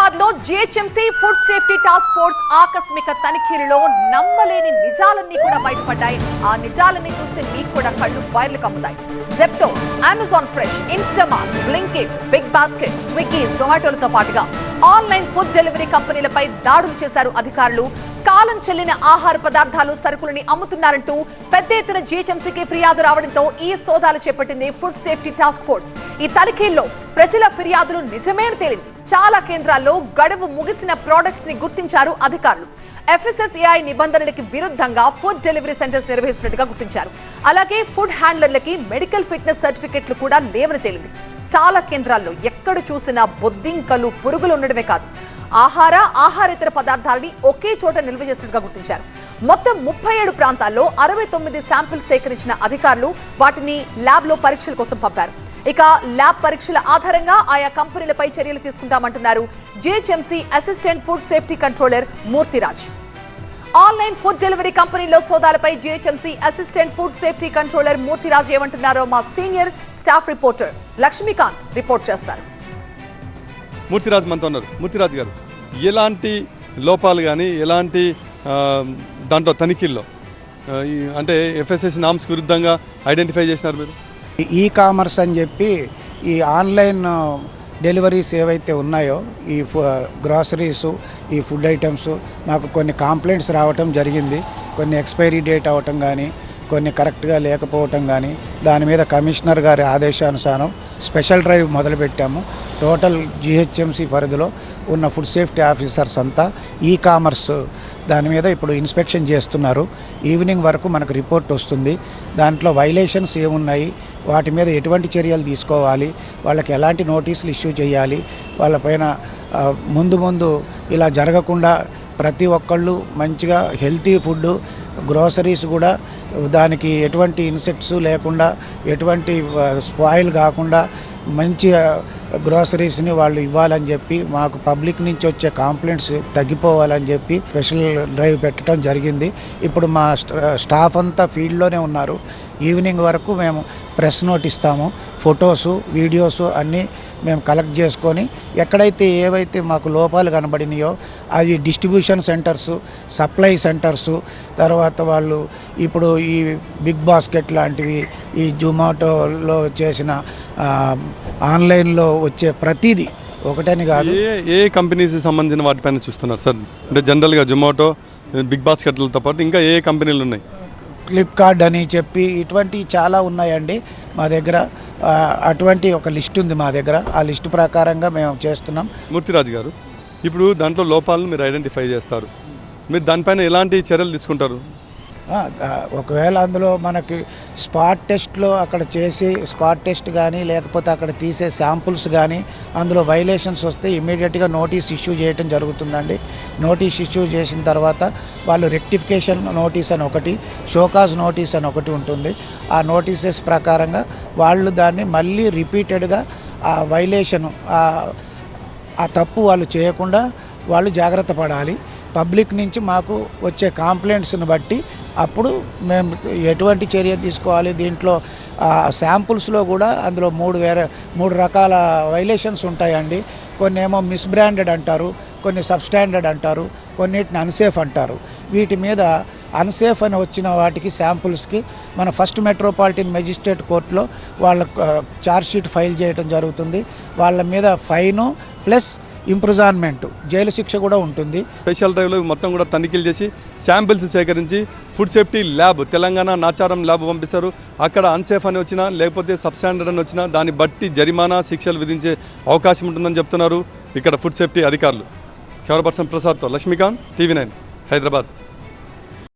హైదరాబాద్ లో GHMC food safety task force ఆకస్మిక తనిఖీలలో నమ్మలేని నిజాలన్నీ కూడా బయటపడ్డాయి. ఆ నిజాలన్నీ చూస్తే మీకు కూడా కళ్ళు బయర్లు కమ్ముతాయి. Zepto, Amazon Fresh, Instamart, Blinkit, Big Basket, Swiggy, జొమాటోలతో పాటుగా ఆన్లైన్ ఫుడ్ డెలివరీ కంపెనీలపై దాడులు చేశారు అధికారులు. కాలం చెల్లిన ఆహార పదార్థాలు, సరుకులని అమ్ముతున్నారంటూ పెద్ద ఎత్తున జిహెచ్ఎంసీకి ఫిర్యాదు రావడంతో ఈ సోదాలు చేపట్టింది ఫుడ్ సేఫ్టీ టాస్క్ ఫోర్స్. ఈ తనిఖీల్లో ప్రజల ఫిర్యాదులు నిజమేని తేలింది. చాలా కేంద్రాల్లో గడువు ముగిసిన ప్రొడక్ట్స్ ని గుర్తించారు అధికారులు. FSSAI నిబంధనలకి విరుద్ధంగా ఫుడ్ డెలివరీ సెంటర్స్ నిర్వహిస్తున్నట్టుగా గుర్తించారు. అలాగే ఫుడ్ హ్యాండ్లర్లకి మెడికల్ ఫిట్నెస్ సర్టిఫికెట్లు కూడా లేవని తేలింది. చాలా కేంద్రాల్లో ఎక్కడ చూసినా బొద్దింకలు, పురుగులు ఉండడమే కాదు, ఆహారేతర పదార్థాలని ఒకే చోట నిల్వ చేస్తున్నట్టుగా గుర్తించారు. మొత్తం 37 ప్రాంతాల్లో 69 శాంపిల్స్ సేకరించిన అధికారులు వాటిని ల్యాబ్ లో పరీక్షల కోసం పంపారు. ఇక ల్యాబ్ పరీక్షల ఆధారంగా ఆయా కంపెనీలపై చర్యలు తీసుకుంటామంటున్నారు GHMC assistant food safety controller Murthyraj. Online food delivery కంపెనీలో సోదాలపై GHMC assistant food safety controller Murthyraj ఏమంటున్నారో మా senior staff reporter Lakshmikanth report చేస్తారు. మూర్తిరాజ్ మనతో ఉన్నారు. మూర్తిరాజ్ గారు, ఎలాంటి లోపాలు కానీ ఎలాంటి దాంట్లో తనిఖీల్లో అంటే FSSAI నామ్స్కి విరుద్ధంగా ఐడెంటిఫై చేసినారు మీరు? ఈ కామర్స్ అని చెప్పి ఈ ఆన్లైన్ డెలివరీస్ ఏవైతే ఉన్నాయో ఈ గ్రాసరీసు, ఈ ఫుడ్ ఐటమ్స్ మాకు కొన్ని కంప్లైంట్స్ రావటం జరిగింది. కొన్ని ఎక్స్పైరీ డేట్ అవ్వటం కానీ, కొన్ని కరెక్ట్గా లేకపోవటం కానీ, దాని మీద కమిషనర్ గారి ఆదేశానుసారం స్పెషల్ డ్రైవ్ మొదలుపెట్టాము. టోటల్ జిహెచ్ఎంసీ పరిధిలో ఉన్న ఫుడ్ సేఫ్టీ ఆఫీసర్స్ అంతా ఈ కామర్స్ దాని మీద ఇప్పుడు ఇన్స్పెక్షన్ చేస్తున్నారు. ఈవినింగ్ వరకు మనకు రిపోర్ట్ వస్తుంది. దాంట్లో వైలేషన్స్ ఏమున్నాయి, వాటి మీద ఎటువంటి చర్యలు తీసుకోవాలి, వాళ్ళకి ఎలాంటి నోటీసులు ఇష్యూ చేయాలి, వాళ్ళపైన ముందు ఇలా జరగకుండా ప్రతి ఒక్కళ్ళు మంచిగా హెల్తీ ఫుడ్, గ్రోసరీస్ కూడా దానికి ఎటువంటి ఇన్సెక్ట్స్ లేకుండా, ఎటువంటి స్పాయిల్ కాకుండా మంచి గ్రోసరీస్ని వాళ్ళు ఇవ్వాలని చెప్పి, మాకు పబ్లిక్ నుంచి వచ్చే కంప్లైంట్స్ తగ్గిపోవాలని చెప్పి స్పెషల్ డ్రైవ్ పెట్టడం జరిగింది. ఇప్పుడు మా స్టాఫ్ అంతా ఫీల్డ్లోనే ఉన్నారు. ఈవినింగ్ వరకు మేము ప్రెస్ నోట్ ఇస్తాము. ఫొటోసు, వీడియోసు అన్నీ మేము కలెక్ట్ చేసుకొని ఎక్కడైతే ఏవైతే మాకు లోపాలు కనబడినాయో అది డిస్ట్రిబ్యూషన్ సెంటర్సు, సప్లై సెంటర్సు, తర్వాత వాళ్ళు ఇప్పుడు ఈ బిగ్ బాస్కెట్ లాంటివి, ఈ జొమాటోలో చేసిన ఆన్లైన్లో వచ్చే ప్రతిదీ ఒకటని కాదు. ఏ కంపెనీస్కి సంబంధించిన వాటిపైన చూస్తున్నారు సార్? అంటే జనరల్గా జొమాటో, బిగ్ బాస్కెట్లతో పాటు ఇంకా ఏ కంపెనీలు ఉన్నాయి? ఫ్లిప్కార్ట్ అని చెప్పి ఇటువంటి చాలా ఉన్నాయండి మా దగ్గర. అటువంటి ఒక లిస్ట్ ఉంది మా దగ్గర. ఆ లిస్టు ప్రకారంగా మేము చేస్తున్నాం. మూర్తిరాజ్ గారు, ఇప్పుడు దాంట్లో లోపాలను మీరు ఐడెంటిఫై చేస్తారు, మీరు దానిపైన ఎలాంటి చర్యలు తీసుకుంటారు? ఒకవేళ అందులో మనకి స్పాట్ టెస్ట్లో అక్కడ చేసి స్పాట్ టెస్ట్ కానీ లేకపోతే అక్కడ తీసే శాంపుల్స్ కానీ అందులో వైలేషన్స్ వస్తే ఇమీడియట్గా నోటీస్ ఇష్యూ చేయడం జరుగుతుందండి. నోటీస్ ఇష్యూ చేసిన తర్వాత వాళ్ళు రెక్టిఫికేషన్ నోటీస్ అని ఒకటి, షోకాజ్ నోటీస్ అని ఒకటి ఉంటుంది. ఆ నోటీసెస్ ప్రకారంగా వాళ్ళు దాన్ని మళ్ళీ రిపీటెడ్గా ఆ వైలేషను, ఆ తప్పు వాళ్ళు చేయకుండా వాళ్ళు జాగ్రత్త పడాలి. పబ్లిక్ నుంచి మాకు వచ్చే కంప్లైంట్స్ని బట్టి అప్పుడు మేము ఎటువంటి చర్య తీసుకోవాలి. దీంట్లో శాంపుల్స్లో కూడా అందులో 3 రకాల వైలేషన్స్ ఉంటాయండి. కొన్ని ఏమో మిస్బ్రాండెడ్ అంటారు, కొన్ని సబ్స్టాండర్డ్ అంటారు, కొన్నిటిని అన్సేఫ్ అంటారు. వీటి మీద అన్సేఫ్ అని వచ్చిన వాటికి శాంపుల్స్కి మన ఫస్ట్ మెట్రోపాలిటన్ మెజిస్ట్రేట్ కోర్టులో వాళ్ళ ఛార్జ్షీట్ ఫైల్ చేయడం జరుగుతుంది. వాళ్ళ మీద ఫైను ప్లస్ ఇంప్రిజన్మెంట్, జైలు శిక్ష కూడా ఉంటుంది. స్పెషల్ డ్రైవ్లో మొత్తం కూడా తనిఖీలు చేసి శాంపిల్స్ సేకరించి food safety lab, Telangana Nacharam lab పంపిస్తారు. అక్కడ అన్సేఫ్ అని వచ్చినా లేకపోతే సబ్స్టాండర్డ్ అని వచ్చినా దాన్ని బట్టి జరిమానా, శిక్షలు విధించే అవకాశం ఉంటుందని చెప్తున్నారు ఇక్కడ ఫుడ్ సేఫ్టీ అధికారులు. కెమెరా పర్సన్ ప్రసాద్తో లక్ష్మీకాంత్, TV9 హైదరాబాద్.